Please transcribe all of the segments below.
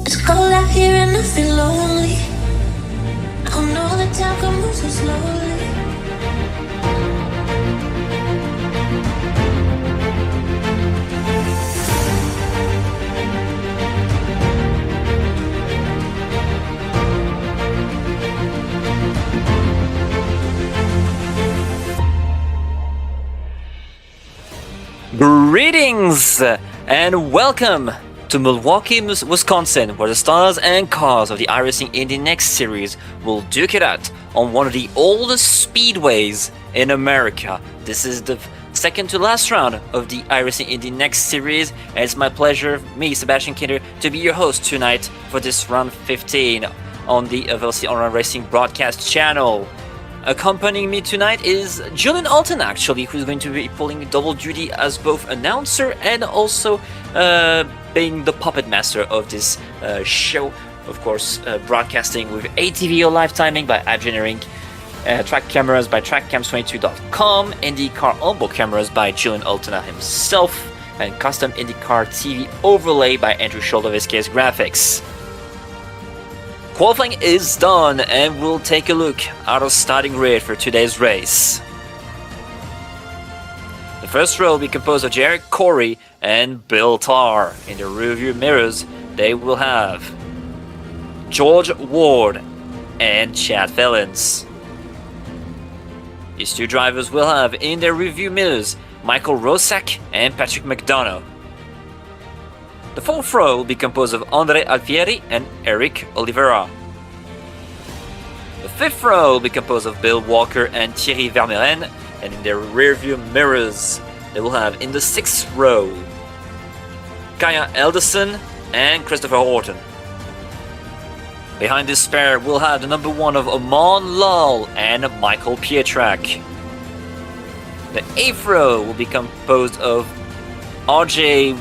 It's cold out here and I feel lonely. I don't know the time can move so slowly. Greetings and welcome to Milwaukee, Wisconsin, where the stars and cars of the iRacing Indy NXT Series will duke it out on one of the oldest speedways in America. This is the second to last round of the iRacing Indy NXT Series, and it's my pleasure, me, Sebastian Kinder, to be your host tonight for this round 15 on the VLC Online Racing broadcast channel. Accompanying me tonight is Julien Altena, actually, who's going to be pulling double duty as both announcer and also being the puppet master of this show. Of course, broadcasting with ATVO live timing by engineering, track cameras by trackcams22.com, IndyCar Onboard Cameras by Julien Altena himself, and custom IndyCar TV overlay by Andrew Schulte of SKS Graphix. Qualifying is done, and we'll take a look at our starting grid for today's race. The first row will be composed of Jared Corey and Bill Tarr. In the rearview mirrors, they will have George Ward and Chad Fellens. These two drivers will have in their rearview mirrors Michael Rosak and Patrick McDonough. The fourth row will be composed of Andre Alfieri and Eric Oliveira. The fifth row will be composed of Bill Walker and Thierry Vermeuren, and in their rearview mirrors, they will have in the sixth row Kaya Elderson and Christopher Horton. Behind this pair, we'll have the number one of Amon Lal and Michael Pietrak. The eighth row will be composed of RJ.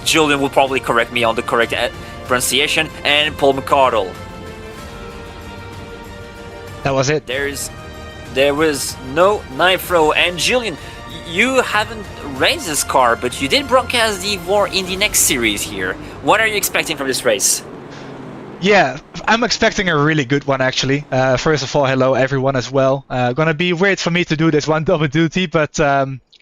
Julien will probably correct me on the correct pronunciation, and Paul McCardle. That was it. There was no ninth row, and Julien, you haven't raced this car, but you did broadcast the Indy NXT Series here. What are you expecting from this race? Yeah, I'm expecting a really good one actually. First of all, hello everyone as well. Gonna be weird for me to do this one double duty, but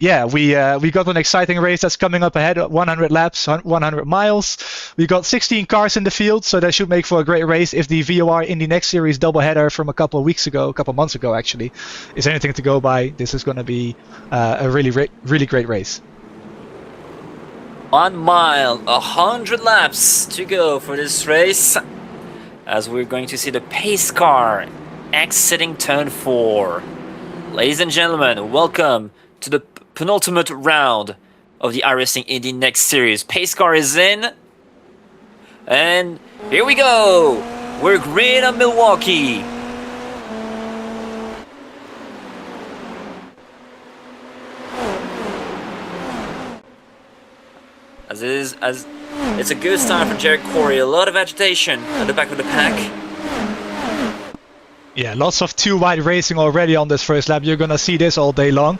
yeah, we got an exciting race that's coming up ahead. 100 laps, 100 miles. We got 16 cars in the field, so that should make for a great race. If the VOR Indy NXT Series doubleheader from a couple months ago actually, is anything to go by, this is going to be a really great race. 1 mile, 100 laps to go for this race, as we're going to see the pace car exiting turn 4. Ladies and gentlemen, welcome to the penultimate round of the iRacing Indy NXT Series. Pace car is in, and here we go. We're green on Milwaukee. As it's a good start for Jared Corey. A lot of agitation at the back of the pack. Yeah, lots of too wide racing already on this first lap. You're gonna see this all day long.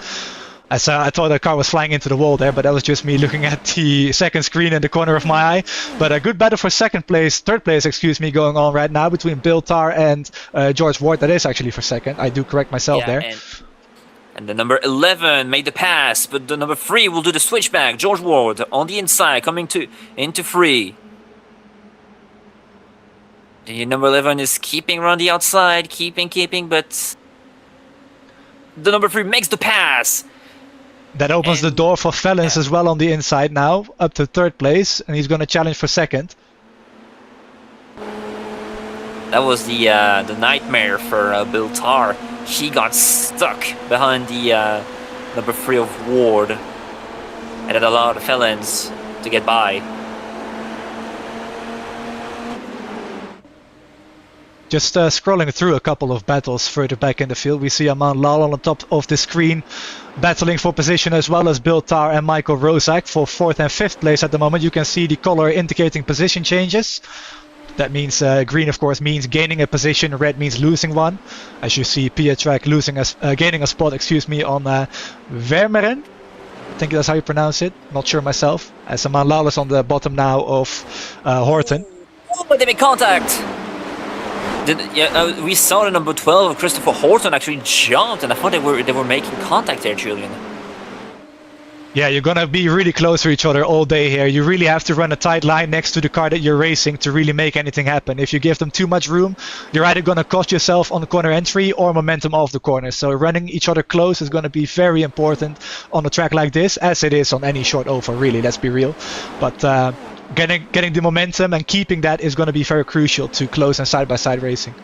As I thought the car was flying into the wall there, but that was just me looking at the second screen in the corner of my eye. But a good battle for third place, going on right now between Bill Tarr and George Ward. That is actually for second. I do correct myself there. And the number 11 made the pass, but the number 3 will do the switchback. George Ward on the inside, coming into 3. The number 11 is keeping around the outside, keeping, but the number 3 makes the pass. That opens the door for Fellens as well on the inside now, up to third place, and he's going to challenge for second. That was the nightmare for Bill Tarr. He got stuck behind the number 3 of Ward, and it allowed Fellens to get by. Just scrolling through a couple of battles further back in the field, we see Aman Lal on the top of the screen battling for position, as well as Bill Tarr and Michael Rosak for 4th and 5th place at the moment. You can see the color indicating position changes. That means green, of course, means gaining a position. Red means losing one. As you see, Pietrak gaining a spot, on Vermeuren. I think that's how you pronounce it. Not sure myself. As Lawless on the bottom now of Horton. Oh, but they make contact! We saw the number 12 of Christopher Horton actually jumped, and I thought they were making contact there, Julien. Yeah, you're gonna be really close to each other all day here. You really have to run a tight line next to the car that you're racing to really make anything happen. If you give them too much room, you're either gonna cost yourself on the corner entry or momentum off the corner. So running each other close is gonna be very important on a track like this, as it is on any short oval, really, let's be real. But getting the momentum and keeping that is gonna be very crucial to close and side-by-side racing.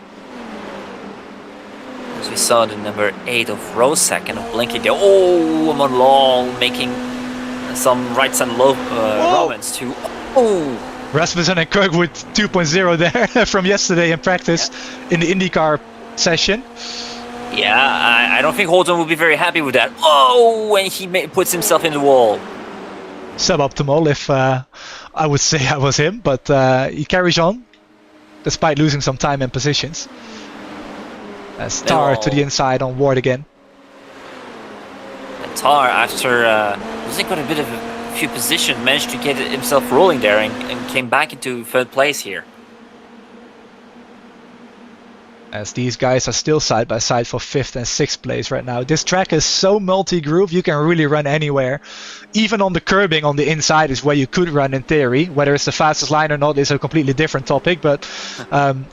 As we saw the number 8 of Rosek and blinking there. Oh, I'm on long, making some right and low Romans too. Oh! Rasmussen and Kirkwood 2.0 there from yesterday in practice in the IndyCar session. Yeah, I don't think Horton will be very happy with that. Oh, when he puts himself in the wall. Suboptimal, if I would say I was him, but he carries on despite losing some time and positions. Tar to the inside on Ward again. And Tar, after losing quite a bit of a few positions, managed to get himself rolling there and came back into third place here. As these guys are still side by side for 5th and 6th place right now. This track is so multi-groove, you can really run anywhere. Even on the curbing on the inside is where you could run in theory. Whether it's the fastest line or not is a completely different topic, but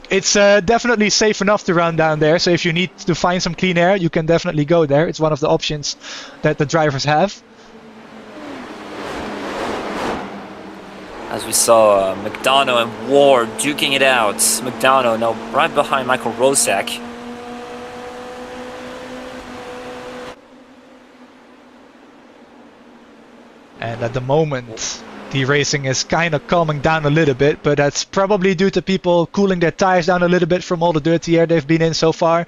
it's definitely safe enough to run down there. So if you need to find some clean air, you can definitely go there. It's one of the options that the drivers have. As we saw McDonough and Ward duking it out. McDonough now right behind Michael Rosek. And at the moment, the racing is kind of calming down a little bit, but that's probably due to people cooling their tires down a little bit from all the dirty air they've been in so far.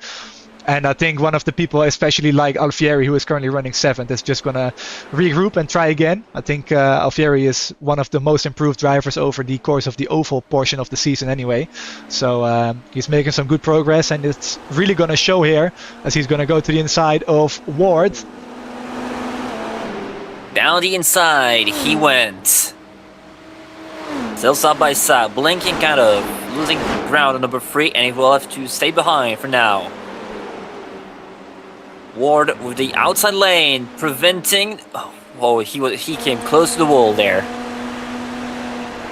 And I think one of the people, especially like Alfieri, who is currently running 7th, is just going to regroup and try again. I think Alfieri is one of the most improved drivers over the course of the oval portion of the season anyway. So he's making some good progress, and it's really going to show here as he's going to go to the inside of Ward. Down the inside he went. Still side by side, blinking kind of, losing ground on number 3, and he will have to stay behind for now. Ward with the outside lane, preventing... Oh, he came close to the wall there.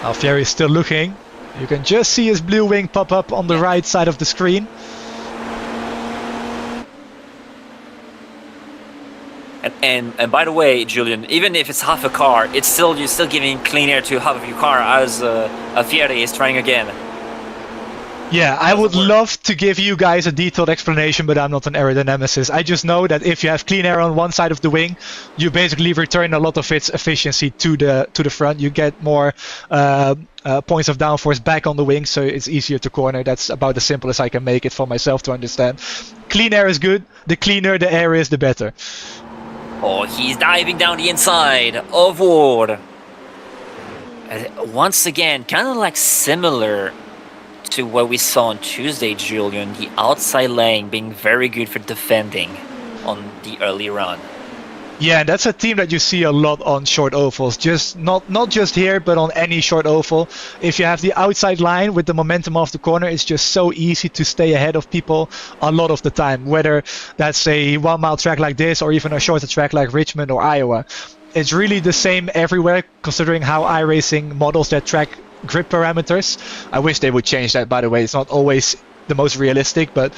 Alfieri is still looking. You can just see his blue wing pop up on the right side of the screen. And by the way, Julien, even if it's half a car, you're still giving clean air to half of your car, as Alfieri is trying again. Yeah, I would love to give you guys a detailed explanation, but I'm not an aerodynamicist. I just know that if you have clean air on one side of the wing, you basically return a lot of its efficiency to the front. You get more points of downforce back on the wing, so it's easier to corner. That's about as simple as I can make it for myself to understand. Clean air is good. The cleaner the air is, the better. Oh, he's diving down the inside of Ward. Once again, kind of like similar to what we saw on Tuesday, Julien, the outside lane being very good for defending on the early run. Yeah, that's a team that you see a lot on short ovals. Just not just here, but on any short oval. If you have the outside line with the momentum off the corner, it's just so easy to stay ahead of people a lot of the time. Whether that's a 1 mile track like this or even a shorter track like Richmond or Iowa. It's really the same everywhere, considering how iRacing models their track grip parameters. I wish they would change that, by the way. It's not always the most realistic, but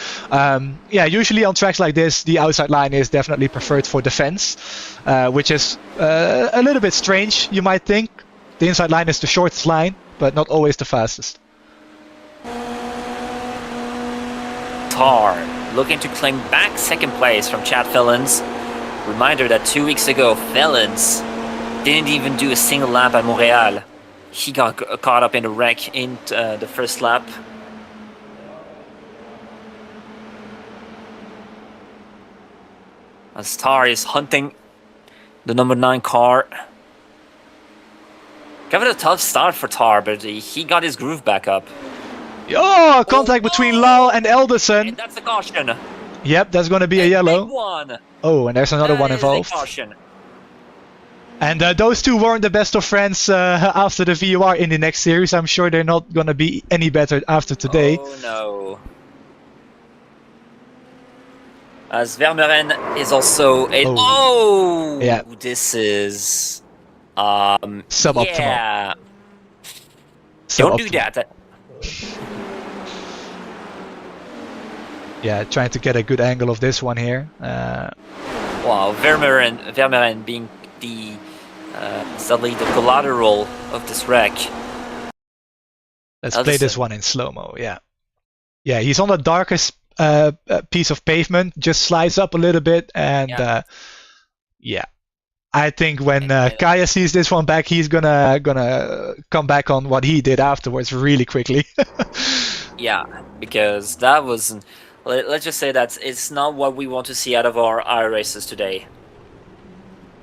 yeah, usually on tracks like this, the outside line is definitely preferred for defense, which is a little bit strange, you might think. The inside line is the shortest line, but not always the fastest. Tar looking to claim back second place from Chad Fellens. Reminder that 2 weeks ago, Fellens didn't even do a single lap at Montreal. He got caught up in a wreck in the first lap. As Tar is hunting the number 9 car. Gave it a tough start for Tar, but he got his groove back up. Oh, contact between Lau and Elderson. And that's a caution. Yep, that's going to be a yellow. One. Oh, and there's another one involved. Caution. And those two weren't the best of friends after the VUR in the next series. I'm sure they're not going to be any better after today. Oh no. As Vermeuren is also a... Oh! Yeah. This is... Suboptimal. Yeah. Don't do Suboptimal. that. Yeah, trying to get a good angle of this one here. Wow, Vermeuren being the sadly the collateral of this wreck. Let's play this one in slow-mo, yeah. Yeah, he's on the darkest piece of pavement, just slides up a little bit, and yeah. I think when Kaya sees this one back, he's gonna come back on what he did afterwards really quickly. Yeah, because that was... Let's just say that it's not what we want to see out of our iRaces today.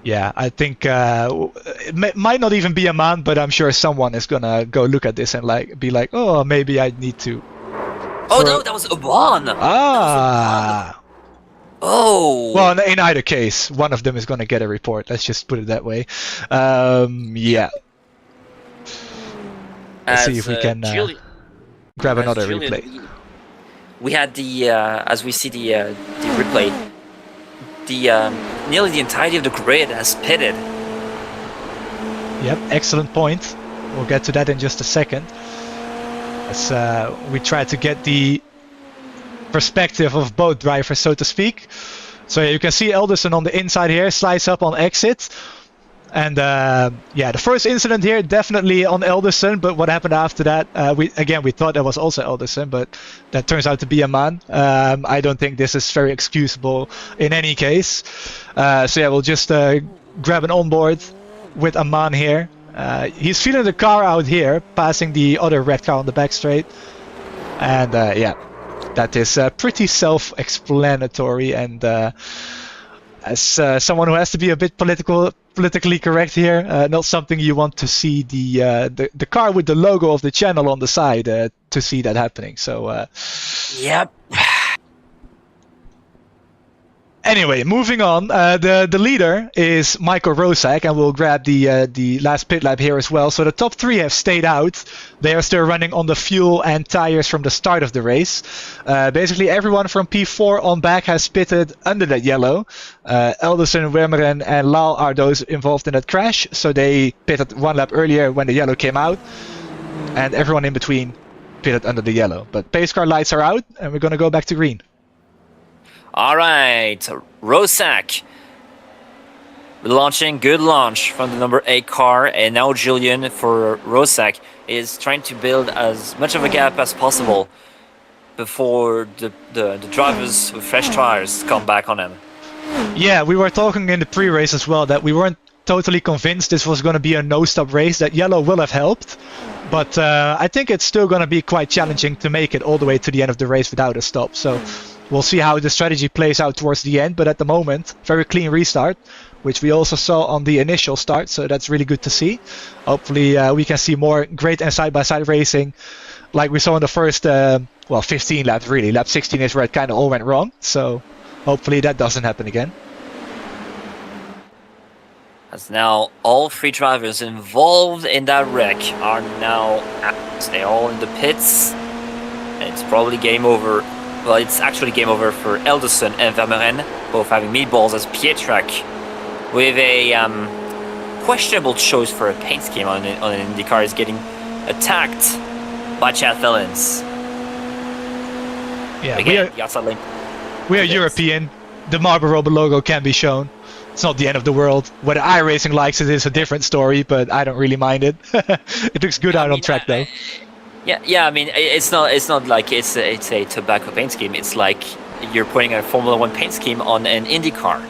Yeah, I think it might not even be a man, but I'm sure someone is gonna go look at this and be like, oh, maybe I need to. Oh no, that was a one. Ah. Oh. Well, in either case, one of them is gonna get a report. Let's just put it that way. Yeah. Let's see if we can grab another replay. We had the as we see the replay, nearly the entirety of the grid has pitted. Yep, excellent point. We'll get to that in just a second. As we try to get the perspective of both drivers, so to speak. So you can see Alderson on the inside here, slides up on exit. And yeah, the first incident here definitely on Alderson, but what happened after that, we thought that was also Alderson, but that turns out to be a man. I don't think this is very excusable in any case. So yeah, we'll just grab an onboard with a man here. He's feeling the car out here, passing the other red car on the back straight. And yeah, that is pretty self-explanatory, and as someone who has to be a bit politically correct here, not something you want to see the car with the logo of the channel on the side to see that happening. So yep. Anyway, moving on. The leader is Michael Rosak, and we'll grab the last pit lap here as well. So the top three have stayed out. They are still running on the fuel and tires from the start of the race. Basically, everyone from P4 on back has pitted under that yellow. Alderson, Vermeuren, and Lal are those involved in that crash. So they pitted one lap earlier when the yellow came out, and everyone in between pitted under the yellow. But pace car lights are out, and we're gonna go back to green. All right, Rosak launching, good launch from the number 8 car, and now Julien for Rosak is trying to build as much of a gap as possible before the drivers with fresh tires come back on him. Yeah, we were talking in the pre-race as well that we weren't totally convinced this was going to be a no-stop race. That yellow will have helped, but I think it's still going to be quite challenging to make it all the way to the end of the race without a stop. So we'll see how the strategy plays out towards the end, but at the moment, very clean restart, which we also saw on the initial start, so that's really good to see. Hopefully we can see more great and side-by-side racing like we saw in the first, 15 laps really. Lap 16 is where it kind of all went wrong, so hopefully that doesn't happen again. As now all 3 drivers involved in that wreck are now out. They're all in the pits, and it's probably game over. Well, it's actually game over for Alderson and Vermeuren, both having meatballs as Pietrak, with a questionable choice for a paint scheme on an IndyCar is getting attacked by Chad Fellins. Yeah, again, we are European. The Marlboro logo can be shown. It's not the end of the world. Whether iRacing likes it is a different story, but I don't really mind it. It looks good out on track though. Yeah. I mean, it's not like it's a tobacco paint scheme. It's like you're putting a Formula 1 paint scheme on an IndyCar,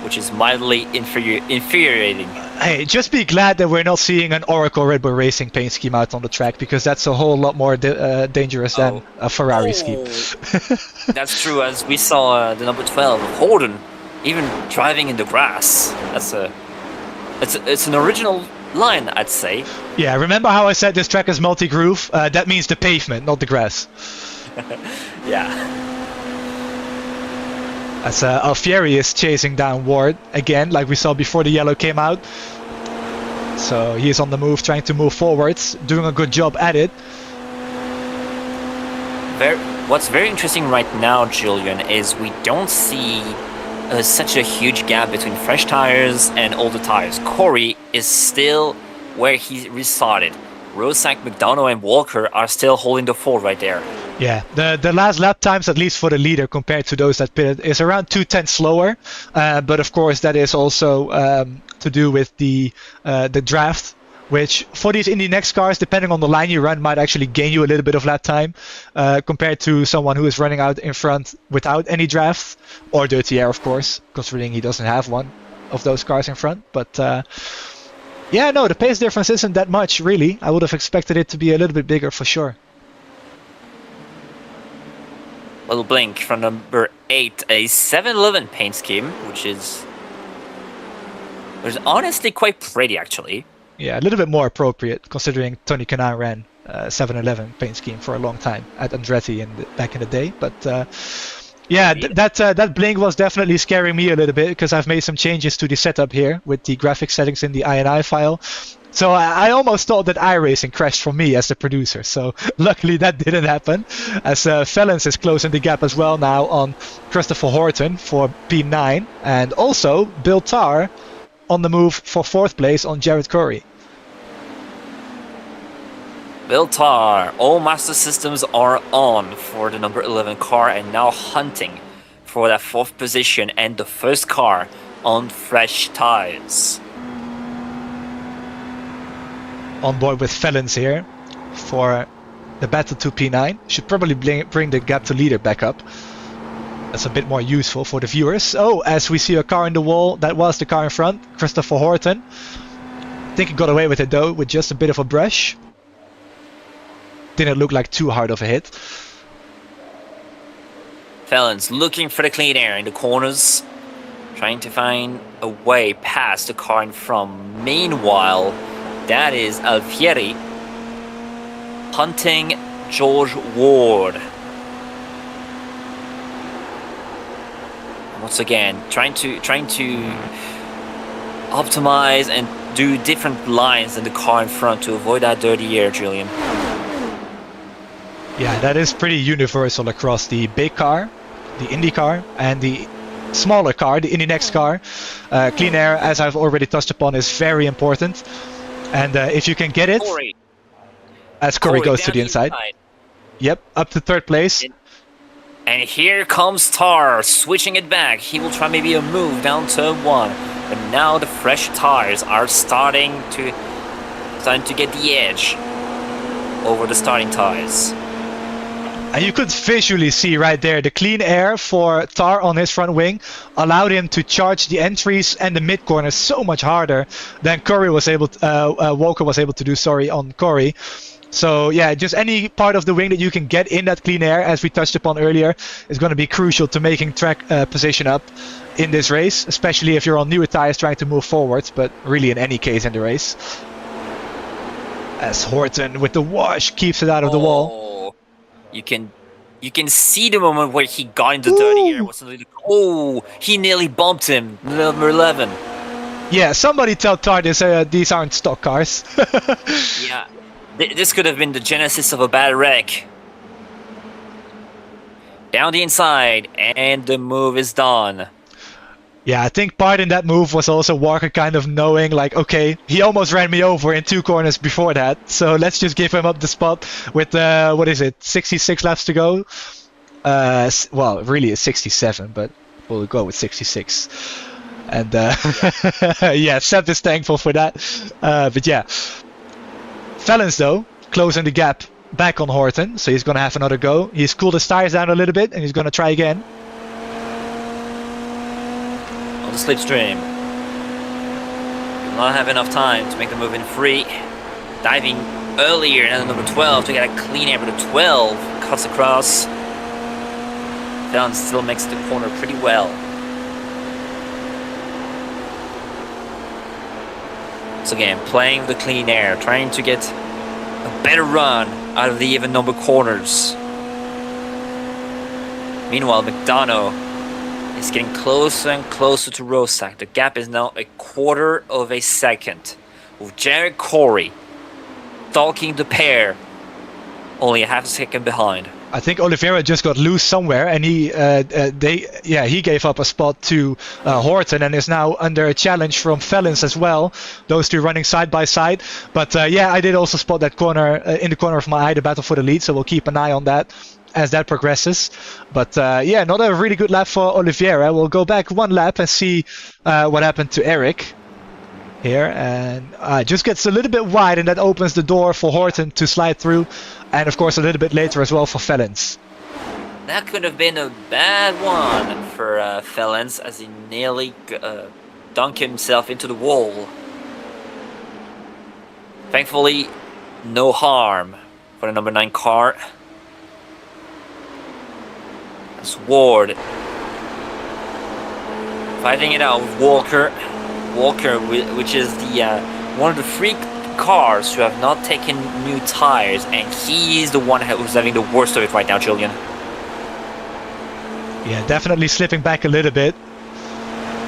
which is mildly infuriating. Hey, just be glad that we're not seeing an Oracle Red Bull Racing paint scheme out on the track, because that's a whole lot more dangerous than a Ferrari scheme. That's true, as we saw the number 12 of Holden even driving in the grass. It's an original line, I'd say. Yeah, remember how I said this track is multi-groove? That means the pavement, not the grass. Yeah. as Alfieri is chasing down Ward again, like we saw before the yellow came out. So he is on the move, trying to move forwards, doing a good job at it. What's very interesting right now, Julien, is we don't see such a huge gap between fresh tires and older tires. Corey is still where he restarted. Rosak, McDonough and Walker are still holding the fort right there. Yeah, the last lap times, at least for the leader compared to those that pitted, is around 2/10 slower. But of course that is also to do with the draft, which for these Indy NXT cars, depending on the line you run, might actually gain you a little bit of lap time compared to someone who is running out in front without any draft, or dirty air, of course, considering he doesn't have one of those cars in front. But yeah, no, the pace difference isn't that much, really. I would have expected it to be a little bit bigger for sure. Little blink from number 8, a 711 paint scheme, which is honestly quite pretty, actually. Yeah, a little bit more appropriate, considering Tony Kanaan ran 711 paint scheme for a long time at Andretti back in the day. But yeah, that blink was definitely scaring me a little bit, because I've made some changes to the setup here with the graphics settings in the INI file. So I almost thought that iRacing crashed for me as the producer. So luckily that didn't happen, as Felons is closing the gap as well now on Christopher Horton for P9, and also Bill Tarr on the move for 4th place on Jared Corey. Bill Tarr, all master systems are on for the number 11 car, and now hunting for that 4th position and the first car on fresh tires. On board with Felons here for the battle to P9. Should probably bring the gap to leader back up. That's a bit more useful for the viewers. Oh, as we see a car in the wall, that was the car in front, Christopher Horton. I think he got away with it though, with just a bit of a brush. Didn't look like too hard of a hit. Felons looking for the clean air in the corners, trying to find a way past the car in front. Meanwhile, that is Alfieri hunting George Ward. Once again, trying to optimize and do different lines in the car in front to avoid that dirty air, Julien. Yeah, that is pretty universal across the big car, the Indy car, and the smaller car, the Indy NXT car. Clean air, as I've already touched upon, is very important. And if you can get it, Corey. as Corey goes to the inside. Yep, up to 3rd place. And here comes Tarr, switching it back. He will try maybe a move down turn 1. But now the fresh tires are starting to get the edge over the starting tires. And you could visually see right there the clean air for Tarr on his front wing allowed him to charge the entries and the mid corners so much harder than Walker was able to do, on Corey. So yeah, just any part of the wing that you can get in that clean air, as we touched upon earlier, is going to be crucial to making track position up in this race, especially if you're on newer tires trying to move forwards, but really in any case in the race. As Horton with the wash keeps it out of the wall. You can see the moment where he got into dirty air. Oh, he nearly bumped him, number 11. Yeah, somebody tell Tarr these aren't stock cars. Yeah, this could have been the genesis of a bad wreck. Down the inside, and the move is done. Yeah, I think part in that move was also Walker kind of knowing, like, okay, he almost ran me over in 2 corners before that, so let's just give him up the spot with, 66 laps to go? Well, really it's 67, but we'll go with 66. And, yeah, Seb is thankful for that. But yeah. Felons, though, closing the gap back on Horton, so he's going to have another go. He's cooled his tires down a little bit, and he's going to try again. On the slipstream. Will not have enough time to make the move in free. Diving earlier than number 12 to get a clean air, but the 12 cuts across. Dunn still makes the corner pretty well. So again, playing the clean air, trying to get a better run out of the even number corners. Meanwhile, McDonough It's getting closer and closer to Rosak. The gap is now a quarter of a second. With Jared Corey stalking the pair, only a half a second behind. I think Oliveira just got loose somewhere, and he gave up a spot to Horton, and is now under a challenge from Felons as well. Those two running side by side. But I did also spot that corner in the corner of my eye, the battle for the lead. So we'll keep an eye on that as that progresses. But not a really good lap for Oliveira. We'll go back one lap and see what happened to Eric here, and just gets a little bit wide, and that opens the door for Horton to slide through, and of course a little bit later as well for Felons. That could have been a bad one for Felons, as he nearly dunked himself into the wall. Thankfully, no harm for the number 9 car. That's Ward fighting it out with Walker. Walker, which is the one of the 3 cars who have not taken new tires, and he's the one who's having the worst of it right now, Julien. Yeah, definitely slipping back a little bit.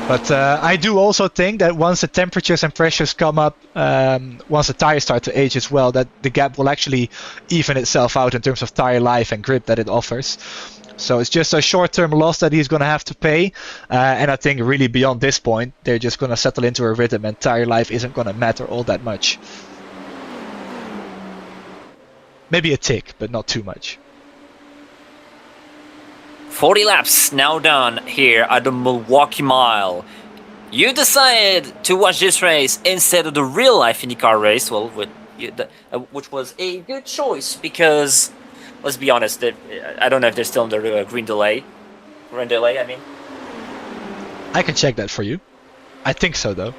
But I do also think that once the temperatures and pressures come up, once the tires start to age as well, that the gap will actually even itself out in terms of tire life and grip that it offers. So it's just a short-term loss that he's going to have to pay. And I think really beyond this point, they're just going to settle into a rhythm, and tire life isn't going to matter all that much. Maybe a tick, but not too much. 40 laps now done here at the Milwaukee Mile. You decided to watch this race instead of the real-life IndyCar race, well, which was a good choice because, let's be honest, I don't know if they're still under green delay. Green delay, I mean. I can check that for you. I think so, though.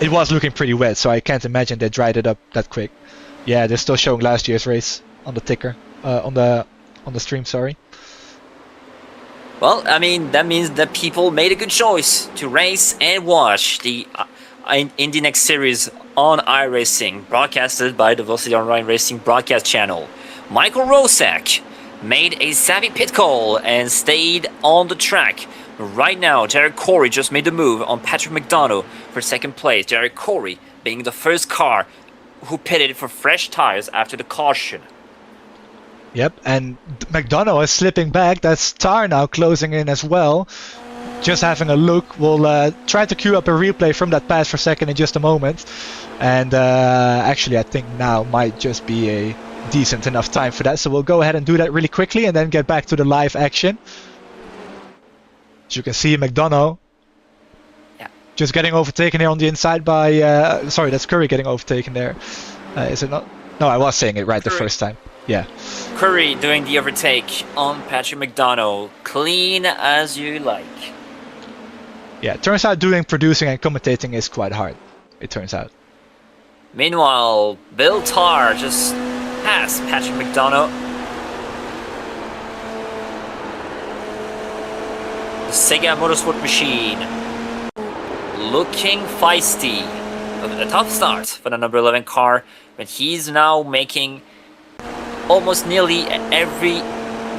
It was looking pretty wet, so I can't imagine they dried it up that quick. Yeah, they're still showing last year's race on the ticker, on the stream. Sorry. Well, I mean, that means that people made a good choice to race and watch the Indy NXT Series on iRacing, broadcasted by the Velocity Online Racing broadcast channel. Michael Rosak made a savvy pit call and stayed on the track. Right now, Jared Corey just made the move on Patrick McDonough for second place. Jared Corey being the first car who pitted for fresh tires after the caution. Yep, and McDonough is slipping back. That's Tar now closing in as well. Just having a look. We'll try to queue up a replay from that pass for second in just a moment. And actually, I think now might just be a decent enough time for that. So we'll go ahead and do that really quickly and then get back to the live action. As you can see, McDonough just getting overtaken here on the inside by... sorry, that's Curry getting overtaken there. Is it not? No, I was saying it right the first time. Yeah. Curry doing the overtake on Patrick McDonough. Clean as you like. Yeah, it turns out doing producing and commentating is quite hard. It turns out. Meanwhile, Bill Tarr just passed Patrick McDonough. The Sega Motorsport machine looking feisty. A tough start for the number 11 car, but he's now making almost nearly every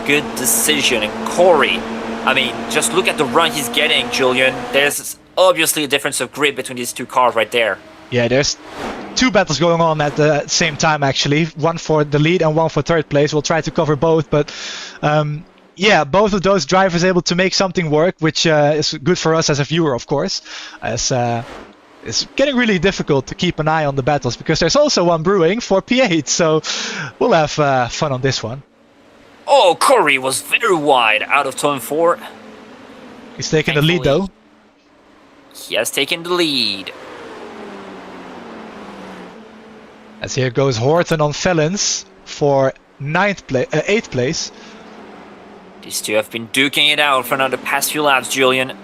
good decision. And Corey, I mean, just look at the run he's getting, Julien. There's obviously a difference of grip between these two cars right there. Yeah, there's 2 battles going on at the same time, actually. One for the lead and one for third place. We'll try to cover both, but yeah, both of those drivers able to make something work, which is good for us as a viewer, of course, as it's getting really difficult to keep an eye on the battles because there's also one brewing for P8, so we'll have fun on this one. Oh, Corey was very wide out of turn 4. He's taking the lead, though. He has taken the lead. As here goes Horton on Felons for 8th place. These two have been duking it out for another past few laps, Julien.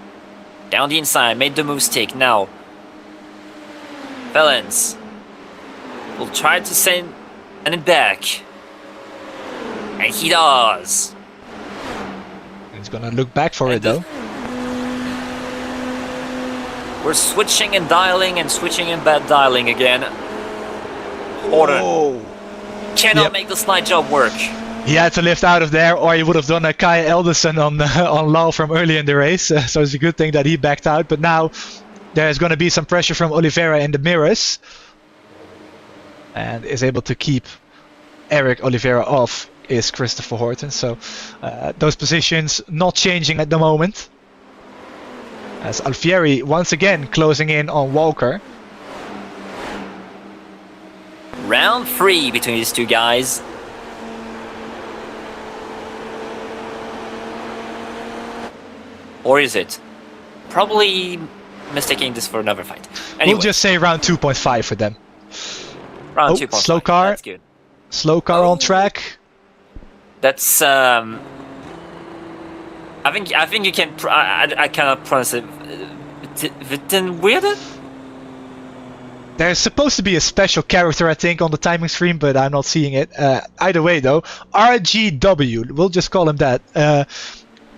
Down the inside, made the move stick now. Felons will try to send it back. And he does. He's gonna look back for it, though. We're switching and dialing and switching and bad dialing again. Horton cannot make the slide job work. He had to lift out of there, or he would have done a Kai Elderson on Lau from early in the race. So it's a good thing that he backed out. But now there's going to be some pressure from Oliveira in the mirrors, and is able to keep Eric Oliveira off is Christopher Horton. So those positions not changing at the moment, as Alfieri once again closing in on Walker. Round 3 between these two guys. Or is it? Probably mistaking this for another fight. Anyway, We'll just say round 2.5 for them. round Oh, 2.5. slow car. That's good. Slow car on track. That's I think you can. I cannot pronounce it. Wittenweerde? There's supposed to be a special character, I think, on the timing screen, but I'm not seeing it. Either way, though, RGW, we'll just call him that.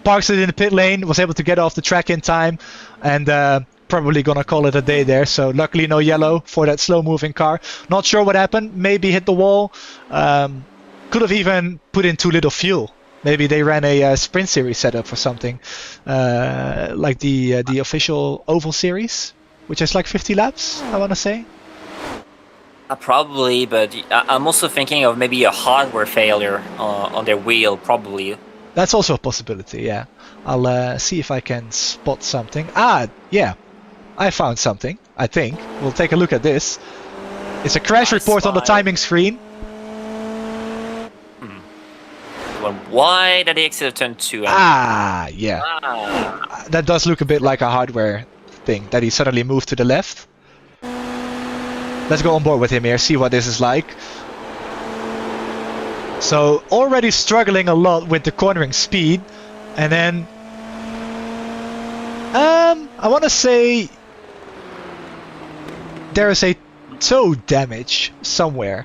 Parks it in the pit lane, was able to get off the track in time, and probably gonna call it a day there. So luckily no yellow for that slow-moving car. Not sure what happened. Maybe hit the wall. Could have even put in too little fuel. Maybe they ran a sprint series setup or something, like the official oval series, which is like 50 laps, I want to say. Probably, but I'm also thinking of maybe a hardware failure on their wheel, probably. That's also a possibility, yeah. I'll see if I can spot something. Ah, yeah. I found something, I think. We'll take a look at this. It's a crash Nice report on the spy. timing screen. Went wide at the exit of turn 2. Ah, yeah. Ah. That does look a bit like a hardware thing, that he suddenly moved to the left. Let's go on board with him here, see what this is like. So, already struggling a lot with the cornering speed. And then... I want to say... there is a toe damage somewhere.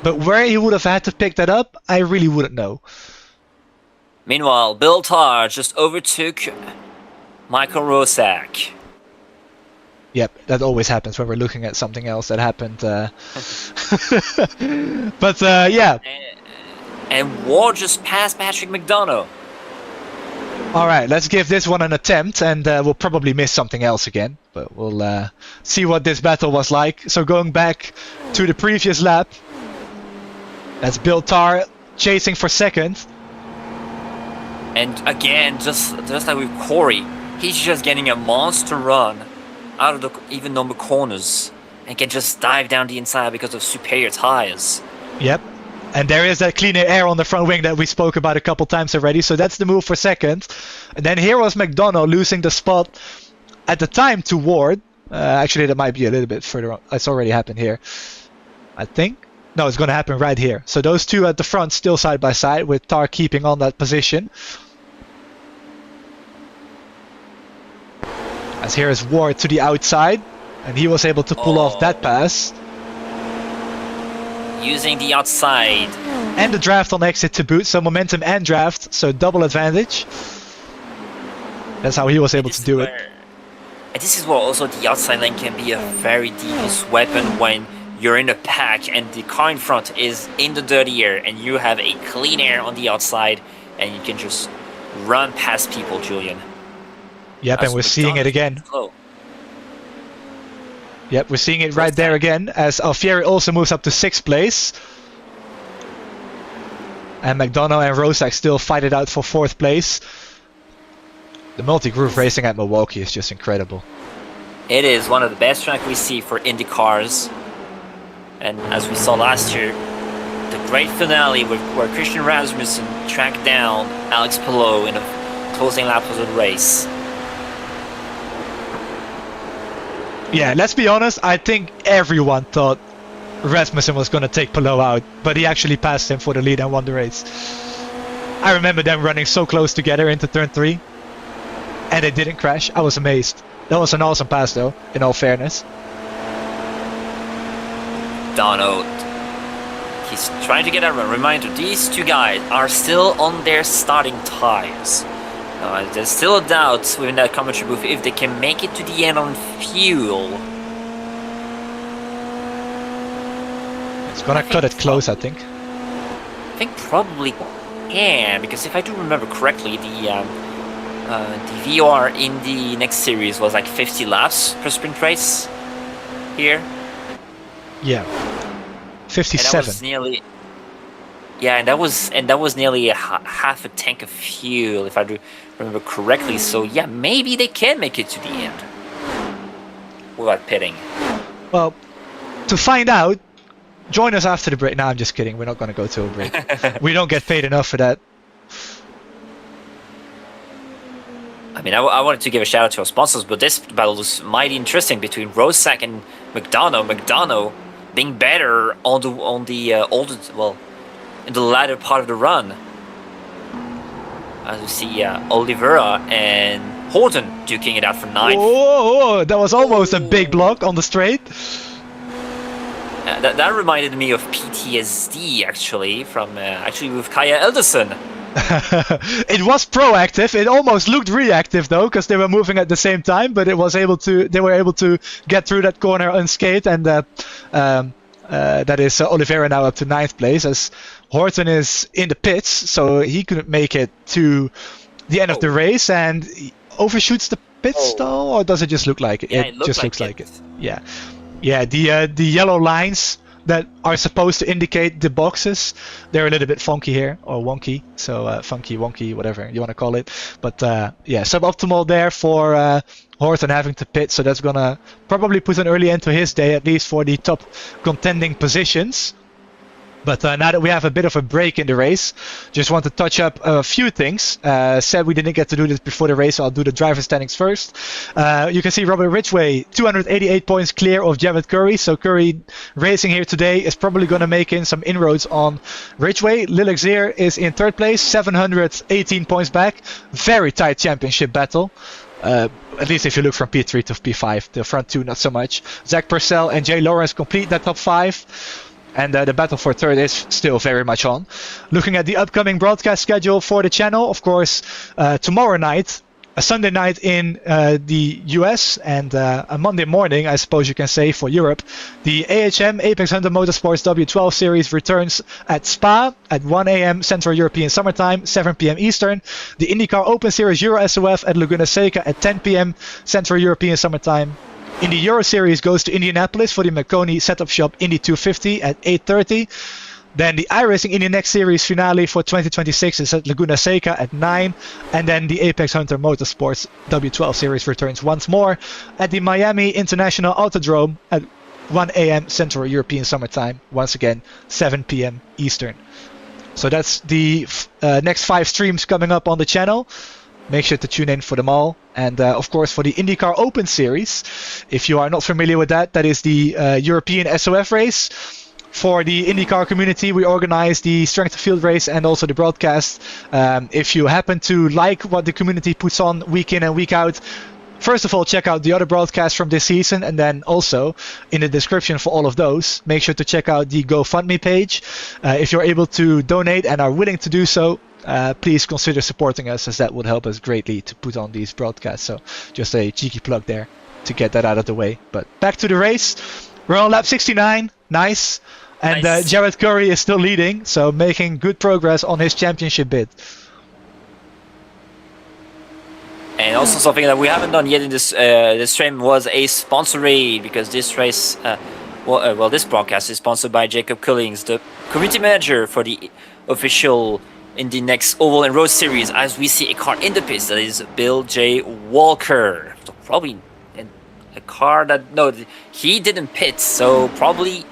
But where he would have had to pick that up, I really wouldn't know. Meanwhile, Bill Tarr just overtook Michael Rosak. Yep, that always happens when we're looking at something else that happened. But yeah. And Ward just passed Patrick McDonough. Alright, let's give this one an attempt, and we'll probably miss something else again. But we'll see what this battle was like. So going back to the previous lap. That's Bill Tarr chasing for second. And again, just like with Corey, he's just getting a monster run out of the even number corners and can just dive down the inside because of superior tires. Yep. And there is that cleaner air on the front wing that we spoke about a couple times already. So that's the move for second. And then here was McDonough losing the spot at the time to Ward. Actually, that might be a little bit further on. It's already happened here, I think. No, it's going to happen right here. So those two at the front still side by side with Tarr keeping on that position. As here is Ward to the outside. And he was able to pull off that pass. Using the outside. And the draft on exit to boot. So momentum and draft. So double advantage. That's how he was able to do it. And this is where also the outside lane can be a very devious weapon when you're in a pack and the car in front is in the dirty air and you have a clean air on the outside and you can just run past people, Julien. Yep, and we're seeing it again. Yep, we're seeing it right there again as Alfieri also moves up to 6th place. And McDonough and Rosak still fight it out for 4th place. The multi-groove racing at Milwaukee is just incredible. It is one of the best tracks we see for Indy cars. And as we saw last year, the great finale where Christian Rasmussen tracked down Alex Palou in a closing lap of the race. Yeah, let's be honest, I think everyone thought Rasmussen was going to take Palou out, but he actually passed him for the lead and won the race. I remember them running so close together into turn 3, and they didn't crash. I was amazed. That was an awesome pass though, in all fairness. Dono, he's trying to get a reminder. These two guys are still on their starting tires. There's still a doubt within that commentary booth if they can make it to the end on fuel. It's gonna cut it close, I think. think probably can, because if I do remember correctly, the VR Indy NXT Series was like 50 laps per sprint race here. Yeah, 57. And that was nearly. Yeah, and that was nearly half a tank of fuel, if I do remember correctly. So yeah, maybe they can make it to the end without pitting. Well, to find out, join us after the break. No, I'm just kidding. We're not going to go to a break. We don't get paid enough for that. I mean, I wanted to give a shout out to our sponsors, but this battle was mighty interesting between Rosak and McDonough. McDonough being better on the older, well, in the latter part of the run. As we see Oliveira and Horton duking it out for 9th. Whoa, that was almost a big block on the straight. That reminded me of PTSD actually, from actually with Kaya Elderson. It was proactive. It almost looked reactive though, because they were moving at the same time. But they were able to get through that corner unscathed, and that is Oliveira now up to 9th place, as Horton is in the pits, so he couldn't make it to the end of the race, and he overshoots the pit stall, or does it just look like it? Yeah, it just looks like it. Yeah, yeah. The yellow lines that are supposed to indicate the boxes, they're a little bit funky here, or wonky, so funky, wonky, whatever you want to call it. But yeah, suboptimal there for Horton having to pit, so that's gonna probably put an early end to his day, at least for the top contending positions. But now that we have a bit of a break in the race, just want to touch up a few things. Said we didn't get to do this before the race, so I'll do the driver standings first. You can see Robert Ridgway, 288 points clear of Jared Curry. So Curry racing here today is probably going to make in some inroads on Ridgway. Lilac-Zier is in 3rd place, 718 points back. Very tight championship battle. At least if you look from P3 to P5, the front two not so much. Zach Purcell and Jay Lawrence complete that top 5. And the battle for 3rd is still very much on. Looking at the upcoming broadcast schedule for the channel, of course, tomorrow night, a Sunday night in the US, and a Monday morning, I suppose you can say, for Europe. The AHM Apex Hunter Motorsports W12 Series returns at Spa at 1 a.m. Central European Summertime, 7 p.m. Eastern. The IndyCar Open Series Euro SOF at Laguna Seca at 10 p.m. Central European Summertime. Indy Euro Series goes to Indianapolis for the Marconi Setup Shop Indy 250 at 8:30. Then the iRacing Indy NXT Series finale for 2026 is at Laguna Seca at 9. And then the Apex Hunter Motorsports W12 Series returns once more at the Miami International Autodrome at 1 a.m. Central European Summertime. Once again, 7 p.m. Eastern. So that's the next 5 streams coming up on the channel. Make sure to tune in for them all. And of course for the IndyCar Open Series, if you are not familiar with that, that is the European SOF race. For the IndyCar community, we organize the strength of field race and also the broadcast. If you happen to like what the community puts on week in and week out, first of all, check out the other broadcasts from this season, and then also in the description for all of those, make sure to check out the GoFundMe page. If you're able to donate and are willing to do so, please consider supporting us, as that would help us greatly to put on these broadcasts. So just a cheeky plug there to get that out of the way. But back to the race. We're on lap 69. Nice. And Nice. Jared Curry is still leading, so making good progress on his championship bid. And also something that we haven't done yet in this stream was a sponsor raid, because this race, this broadcast is sponsored by Jacob Cullings, the community manager for the official Indy NXT Oval and Road Series. As we see a car in the pits, that is Bill J. Walker. So probably a car that, no, he didn't pit, so probably,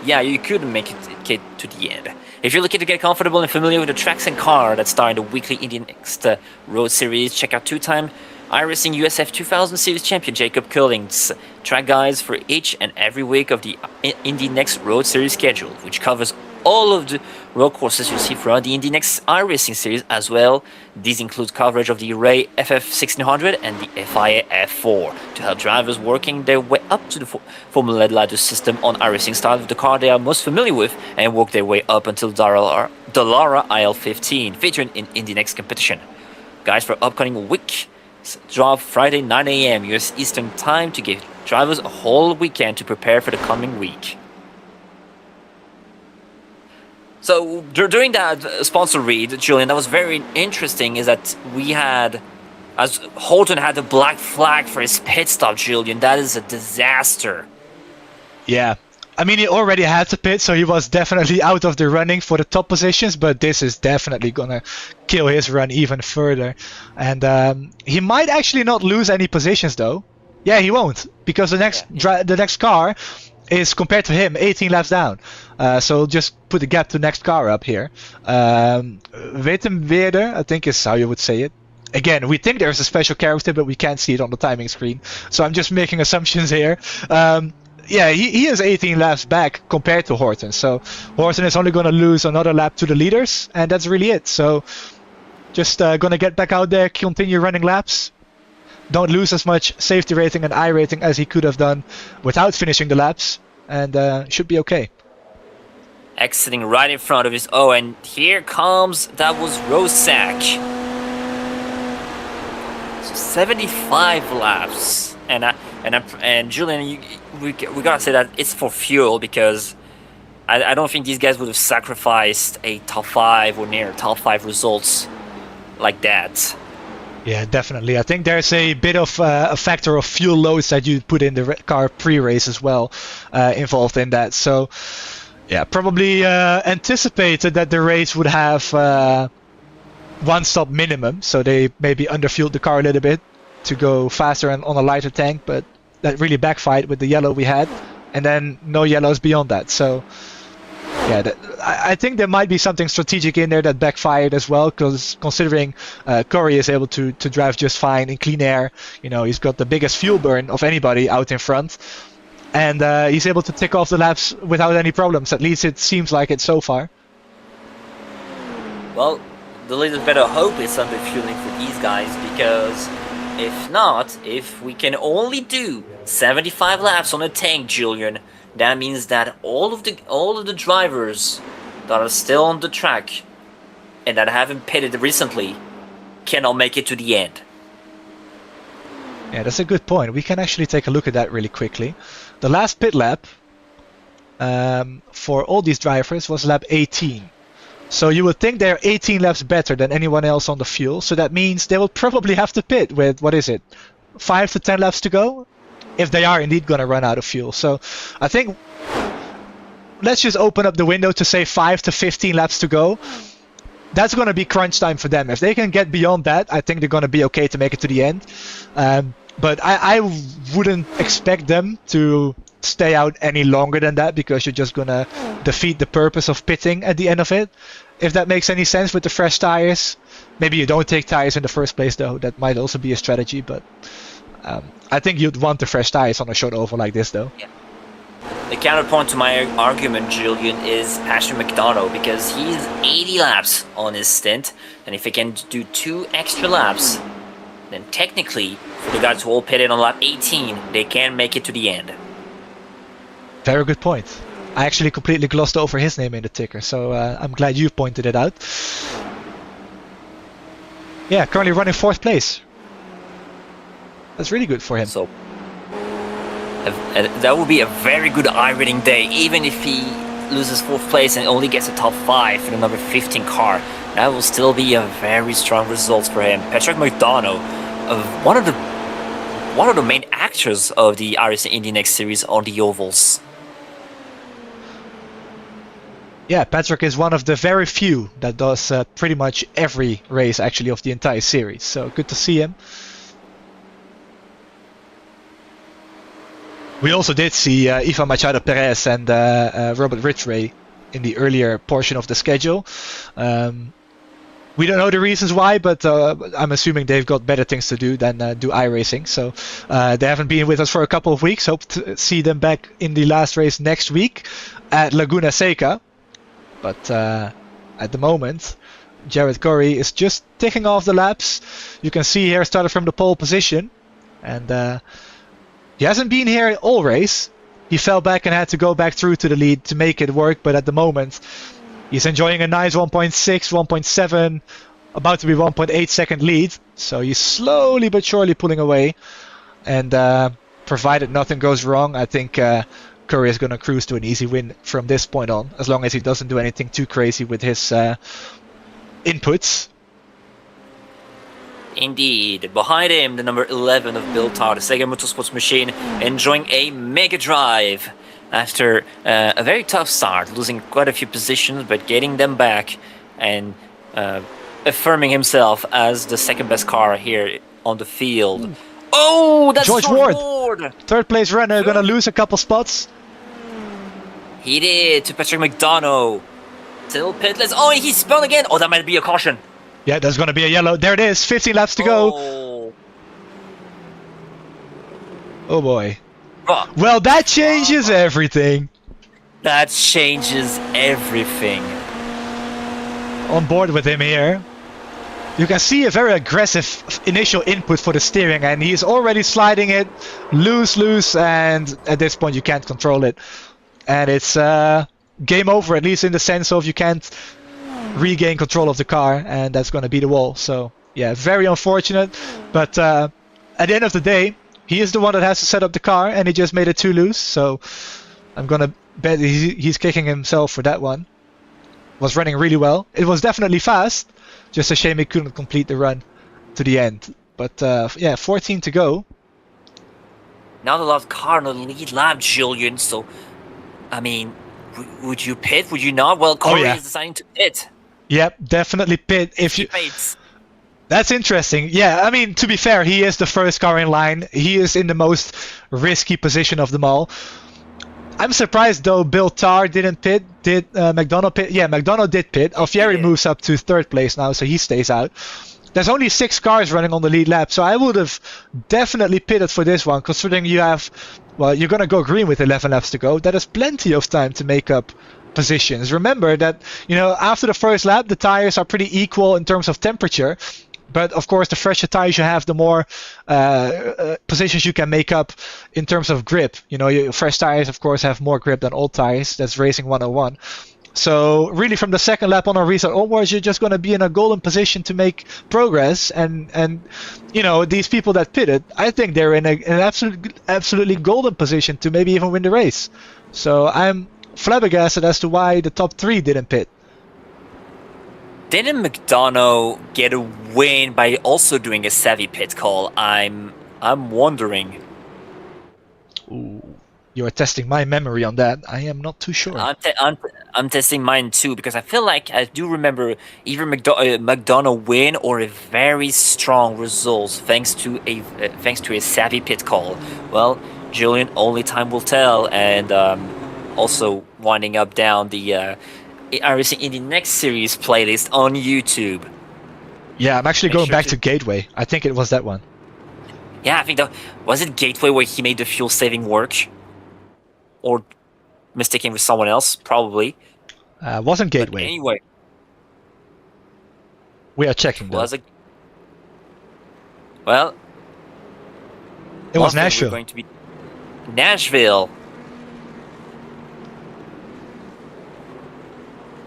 yeah, you couldn't make it to the end. If you're looking to get comfortable and familiar with the tracks and car that star in the weekly Indy NXT Road Series, check out 2-time iRacing USF 2000 Series champion Jacob Curling's track guides for each and every week of the Indy NXT Road Series schedule, which covers all of the road courses you see throughout the Indy NXT iRacing Series as well. These include coverage of the Ray FF 1600 and the FIA F4 to help drivers working their way up to the Formula ladder system on iRacing style with the car they are most familiar with, and work their way up until Dallara IL-15, featured in Indy NXT competition. Guys for upcoming week drop Friday 9 a.m. US Eastern Time to give drivers a whole weekend to prepare for the coming week. So during that sponsor read, Julien, that was very interesting. Is that we had, as Holton had the black flag for his pit stop, Julien. That is a disaster. Yeah. I mean, he already had to pit, so he was definitely out of the running for the top positions, but this is definitely gonna kill his run even further. And he might actually not lose any positions though. Yeah, he won't, because the next car is, compared to him, 18 laps down. So just put the gap to next car up here. Wittenweerder, I think is how you would say it. Again, we think there's a special character, but we can't see it on the timing screen. So I'm just making assumptions here. Yeah, he is 18 laps back compared to Horton. So Horton is only going to lose another lap to the leaders, and that's really it. So just going to get back out there, continue running laps. Don't lose as much safety rating and iRating as he could have done without finishing the laps, and should be okay. Exiting right in front of his... Oh, and here comes... That was Rosak. So 75 laps. And Julien, we gotta say that it's for fuel, because I don't think these guys would have sacrificed a top 5 or near top 5 results like that. Yeah, definitely. I think there's a bit of a factor of fuel loads that you put in the car pre-race as well involved in that. So yeah, probably anticipated that the race would have one stop minimum, so they maybe underfueled the car a little bit to go faster and on a lighter tank, but that really backfired with the yellow we had, and then no yellows beyond that. So yeah, I think there might be something strategic in there that backfired as well, because considering Corey is able to drive just fine in clean air, you know, he's got the biggest fuel burn of anybody out in front, and he's able to tick off the laps without any problems. At least it seems like it so far. Well, the little better hope is underfueling for these guys, because if not, if we can only do 75 laps on a tank, Julien, that means that all of the drivers that are still on the track and that haven't pitted recently cannot make it to the end. Yeah, that's a good point. We can actually take a look at that really quickly. The last pit lap for all these drivers was lap 18. So you would think they're 18 laps better than anyone else on the fuel. So that means they will probably have to pit with, what is it, 5 to 10 laps to go? If they are indeed going to run out of fuel. So I think let's just open up the window to say 5 to 15 laps to go. That's going to be crunch time for them. If they can get beyond that, I think they're going to be okay to make it to the end. But I wouldn't expect them to stay out any longer than that, because you're just going to defeat the purpose of pitting at the end of it. If that makes any sense with the fresh tires. Maybe you don't take tires in the first place though. That might also be a strategy, but I think you'd want the fresh tires on a short oval like this though. Yeah. The counterpoint to my argument, Julien, is Patricio McDonough, because he's 80 laps on his stint, and if he can do 2 extra laps, then technically, for the guys who all pitted on lap 18, they can make it to the end. Very good point. I actually completely glossed over his name in the ticker, so I'm glad you pointed it out. Yeah, currently running 4th place. That's really good for him. So that would be a very good iRating day, even if he loses 4th place and only gets a top 5 for the number 15 car. That will still be a very strong result for him. Patrick McDonough, one of the main actors of the iRacing Indy NXT Series on the ovals. Yeah, Patrick is one of the very few that does pretty much every race actually of the entire series. So good to see him. We also did see Ivan Machado Perez and Robert Ridgway in the earlier portion of the schedule. We don't know the reasons why, but I'm assuming they've got better things to do than do iRacing. So they haven't been with us for a couple of weeks. Hope to see them back in the last race next week at Laguna Seca. But at the moment, Jared Corey is just ticking off the laps. You can see here, started from the pole position. And he hasn't been here all race. He fell back and had to go back through to the lead to make it work. But at the moment, he's enjoying a nice 1.6, 1.7, about to be 1.8 second lead. So he's slowly but surely pulling away. And provided nothing goes wrong, I think Curry is going to cruise to an easy win from this point on, as long as he doesn't do anything too crazy with his inputs. Indeed. Behind him, the number 11 of Bill Todd, the Sega Motorsports machine, enjoying a mega drive after a very tough start, losing quite a few positions, but getting them back and affirming himself as the second best car here on the field. Oh, that's George Ward. Third place runner, going to lose a couple spots. He did to Patrick McDonough. Still pitless. Oh, he spun again. Oh, that might be a caution. Yeah, there's going to be a yellow. There it is. 15 laps to go. Oh boy. Oh. Well, that changes everything. That changes everything. On board with him here. You can see a very aggressive initial input for the steering, and he's already sliding it loose, and at this point you can't control it. And it's game over, at least in the sense of you can't regain control of the car, and that's going to be the wall. So yeah, very unfortunate, but at the end of the day, he is the one that has to set up the car, and he just made it too loose. So I'm going to bet he's kicking himself for that one. Was running really well. It was definitely fast. Just a shame he couldn't complete the run to the end. But yeah, 14 to go. Now the last car on the lead lap, Julien. So, I mean, would you pit? Would you not? Well, Corey is deciding to pit. Yep, definitely pit. If you. That's interesting. Yeah, I mean, to be fair, he is the first car in line. He is in the most risky position of them all. I'm surprised though Bill Tarr didn't pit. Did McDonough pit? Yeah, McDonough did pit. Alfieri moves up to third place now, so he stays out. There's only 6 cars running on the lead lap, so I would have definitely pitted for this one, considering you have, well, you're going to go green with 11 laps to go. That is plenty of time to make up positions. Remember that, you know, after the first lap, the tires are pretty equal in terms of temperature. But of course, the fresher tires you have, the more positions you can make up in terms of grip. You know, your fresh tires, of course, have more grip than old tires. That's racing 101. So really, from the second lap on a restart onwards, you're just going to be in a golden position to make progress. And you know, these people that pitted, I think they're in an absolutely golden position to maybe even win the race. So I'm flabbergasted as to why the top 3 didn't pit. Didn't McDonough get a win by also doing a savvy pit call? I'm wondering. Ooh, you are testing my memory on that. I am not too sure. I'm testing mine too, because I feel like I do remember either McDonough win or a very strong result thanks to a savvy pit call. Well, Julien, only time will tell, and also winding up down the iRacing Indy NXT Series playlist on YouTube. Yeah, I'm actually going back to Gateway. I think it was that one. Yeah, I think that was it Gateway where he made the fuel saving work, or mistaken with someone else, probably. Wasn't Gateway. But anyway, we are checking. Was it? Well, it was Nashville. Going to be Nashville.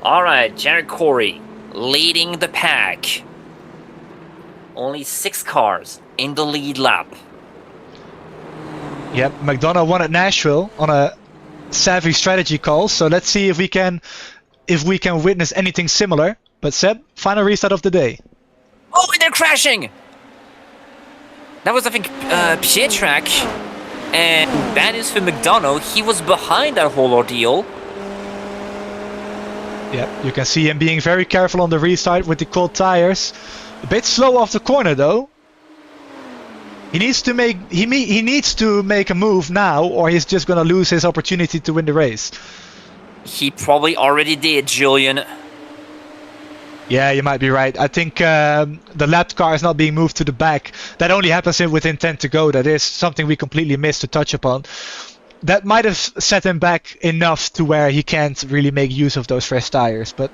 All right, Jared Corey leading the pack. Only 6 cars in the lead lap. Yep, McDonough won at Nashville on a savvy strategy call. So let's see if we can witness anything similar. But Seb, final restart of the day. Oh, and they're crashing. That was, I think, Pietrek. And bad news for McDonough. He was behind that whole ordeal. Yep, you can see him being very careful on the restart with the cold tires. A bit slow off the corner though. He needs to make a move now, or he's just gonna lose his opportunity to win the race. He probably already did, Julien. Yeah, you might be right. I think the lap car is not being moved to the back. That only happens within 10 to go. That is something we completely missed to touch upon. That might have set him back enough to where he can't really make use of those fresh tires. But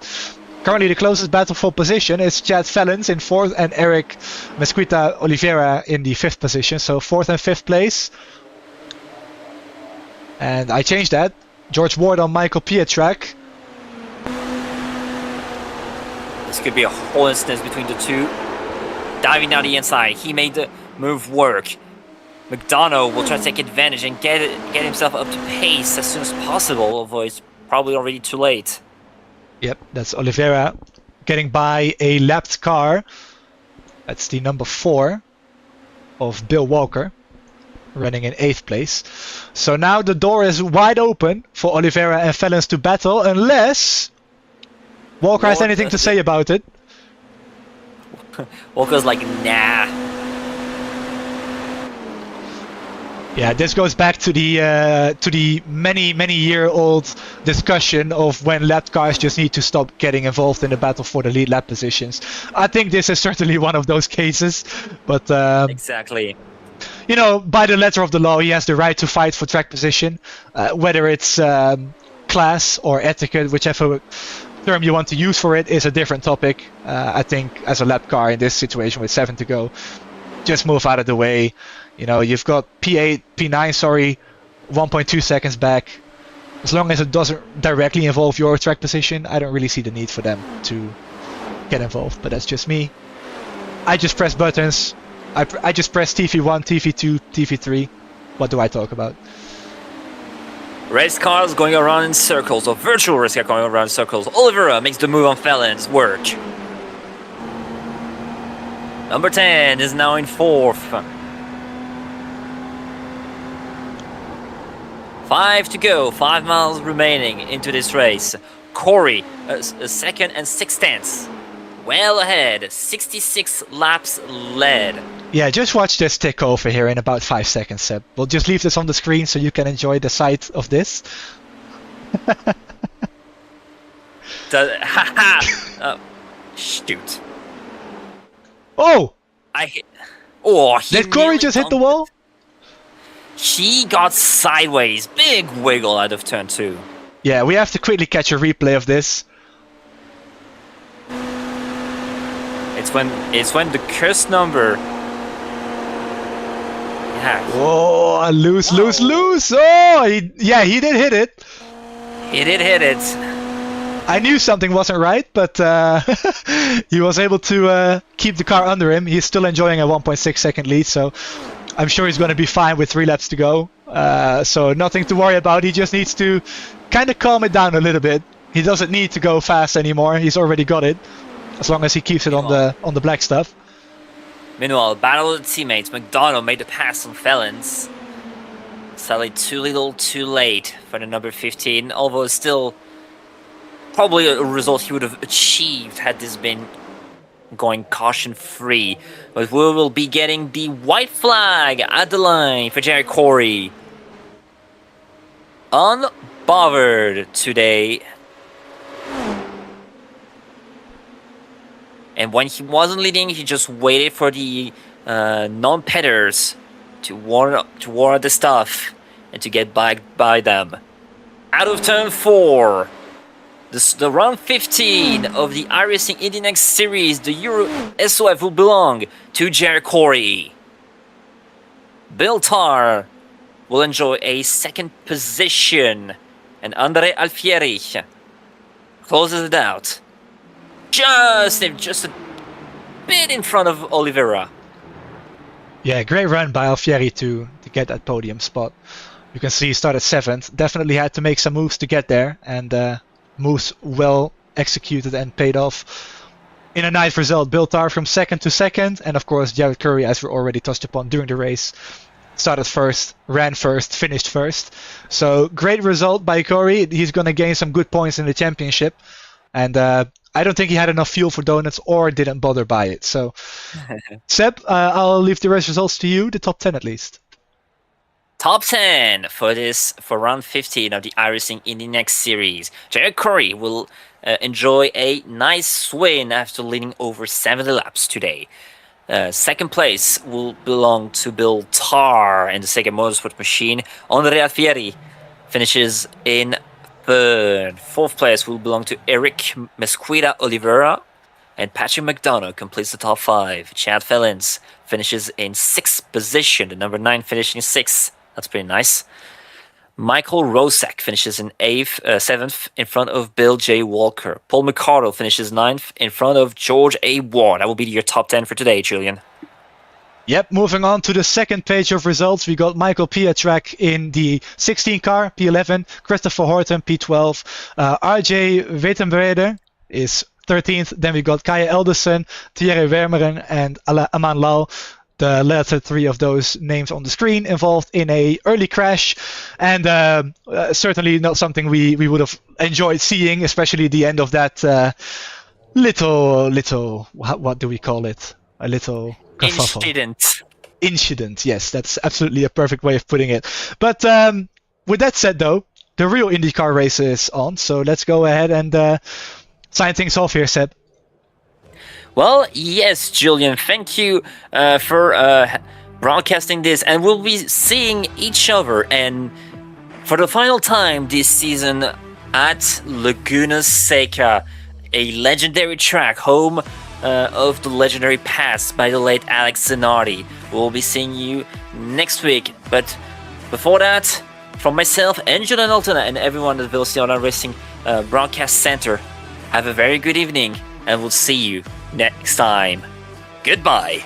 currently the closest battle for position is Chad Fellens in 4th and Eric Mesquita Oliveira in the 5th position. So 4th and 5th place. And I changed that. George Ward on Michael Pietrek. This could be a whole instance between the two. Diving down the inside, he made the move work. McDonough will try to take advantage and get himself up to pace as soon as possible, although it's probably already too late. Yep, that's Oliveira getting by a lapped car. That's the number 4 of Bill Walker, running in 8th place. So now the door is wide open for Oliveira and Fellens to battle, unless Walker has anything to say about it. Walker's like, nah. Yeah, this goes back to the many year old discussion of when lap cars just need to stop getting involved in the battle for the lead lap positions. I think this is certainly one of those cases, but exactly. You know, by the letter of the law, he has the right to fight for track position, whether it's class or etiquette, whichever term you want to use for it is a different topic. I think as a lap car in this situation with 7 to go, just move out of the way. You know, you've got P8, P9, sorry, 1.2 seconds back. As long as it doesn't directly involve your track position, I don't really see the need for them to get involved. But that's just me. I just press buttons. I just press TV1, TV2, TV3. What do I talk about? Race cars going around in circles, or virtual race car going around in circles. Oliveira makes the move on Fellens. Work. Number 10 is now in 4th. 5 to go, 5 miles remaining into this race. Corey, second and 6/10. Well ahead, 66 laps led. Yeah, just watch this tick over here in about 5 seconds, Seb. We'll just leave this on the screen so you can enjoy the sight of this. Shoot. Oh! He Did Corey just hit the wall? He got sideways. Big wiggle out of turn 2. Yeah, we have to quickly catch a replay of this. It's when the curse number. Yeah. Oh, loose. Oh, he did hit it. He did hit it. I knew something wasn't right, but he was able to keep the car under him. He's still enjoying a 1.6 second lead, so I'm sure he's going to be fine with 3 laps to go. So nothing to worry about. He just needs to kind of calm it down a little bit. He doesn't need to go fast anymore. He's already got it, as long as he keeps it on the black stuff. Meanwhile, battle of the teammates. McDonough made the pass on Fellens. Sadly, too little, too late for the number 15. Although it's still probably a result he would have achieved had this been going caution-free. But we will be getting the white flag at the line for Jerry Corey. Unbothered today. And when he wasn't leading, he just waited for the non-petters to warm the stuff and to get back by them. Out of turn 4. The round 15 of the iRacing Indy NXT Series, the Euro SOF will belong to Jerry Corey. Bill Tarr will enjoy a second position, and Andre Alfieri closes it out. Just a bit in front of Oliveira. Yeah, great run by Alfieri to get that podium spot. You can see he started 7th. Definitely had to make some moves to get there, and moves well executed and paid off in a nice result. Bill Tarr from 2nd to 2nd, and of course Jared Curry, as we already touched upon during the race, started 1st, ran 1st, finished 1st. So great result by Curry. He's going to gain some good points in the championship, and I don't think he had enough fuel for donuts or didn't bother by it. So Seb, I'll leave the rest results to you, the top 10 at least. Top 10 for round 15 of the iRacing Indy NXT Series. Jared Curry will enjoy a nice win after leading over 70 laps today. Second place will belong to Bill Tarr and the Seca Motorsport machine. Andre Alfieri finishes in 3rd. 4th place will belong to Eric Mesquita Oliveira. And Patrick McDonough completes the top 5. Chad Fellens finishes in 6th position. The number 9 finishing 6th. That's pretty nice. Michael Rosak finishes in 7th in front of Bill J. Walker. Paul McCardle finishes 9th in front of George A. Ward. That will be your top 10 for today, Julien. Yep, moving on to the second page of results, we got Michael Piatrak in the 16 car, P11, Christopher Horton, P12, RJ Wetenbreder is 13th, then we got Kaya Elderson, Thierry Wermeren, and Aman Lal. The latter three of those names on the screen involved in a early crash, and certainly not something we would have enjoyed seeing, especially the end of that little, what do we call it? A little Incident. Incident, yes, that's absolutely a perfect way of putting it. But with that said, though, the real IndyCar race is on, so let's go ahead and sign things off here, Seb. Well, yes, Julien, thank you for broadcasting this, and we'll be seeing each other and for the final time this season at Laguna Seca, a legendary track, home of the legendary pass by the late Alex Zanardi. We'll be seeing you next week, but before that, from myself and Julien Altena and everyone at the Velocity Racing Broadcast Center, have a very good evening, and we'll see you next time. Goodbye.